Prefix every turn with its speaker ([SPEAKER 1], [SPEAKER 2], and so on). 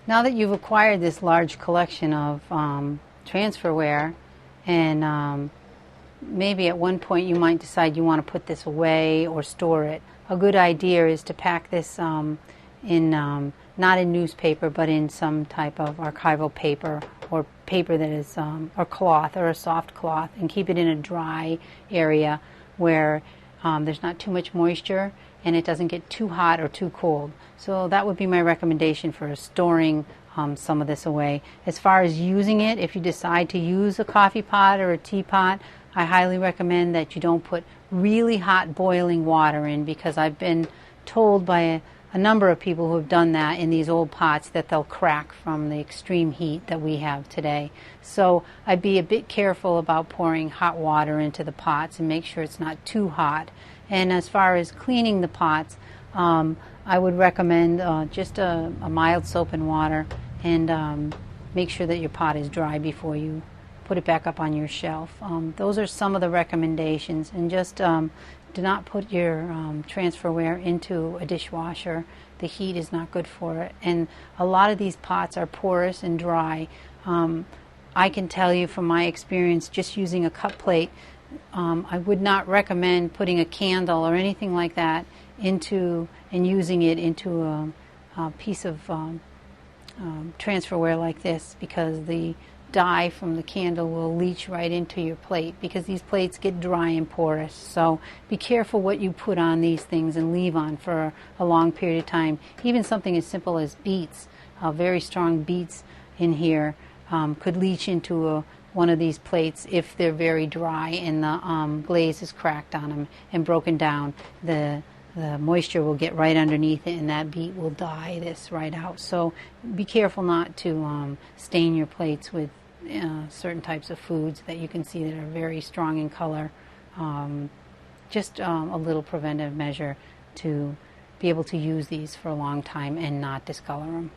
[SPEAKER 1] Now that you've acquired this large collection of transferware, and maybe at one point you might decide you want to put this away or store it, a good idea is to pack this in not in newspaper, but in some type of archival paper, or paper that is or cloth, or a soft cloth, and keep it in a dry area where there's not too much moisture and it doesn't get too hot or too cold. So that would be my recommendation for storing some of this away. As far as using it, if you decide to use a coffee pot or a teapot, I highly recommend that you don't put really hot boiling water in, because I've been told by a number of people who have done that in these old pots that they'll crack from the extreme heat that we have today. So I'd be a bit careful about pouring hot water into the pots and make sure it's not too hot. And as far as cleaning the pots, I would recommend just a mild soap and water, and make sure that your pot is dry before you put it back up on your shelf. Those are some of the recommendations. And just do not put your transferware into a dishwasher. The heat is not good for it. And a lot of these pots are porous and dry. I can tell you from my experience just using a cup plate, I would not recommend putting a candle or anything like that into and using it into a piece of transferware like this, because the dye from the candle will leach right into your plate, because these plates get dry and porous. So be careful what you put on these things and leave on for a long period of time. Even something as simple as beets, very strong beets in here, could leach into one of these plates if they're very dry and the glaze is cracked on them and broken down. The moisture will get right underneath it, and that beet will dye this right out. So be careful not to stain your plates with certain types of foods that you can see that are very strong in color. Just a little preventive measure to be able to use these for a long time and not discolor them.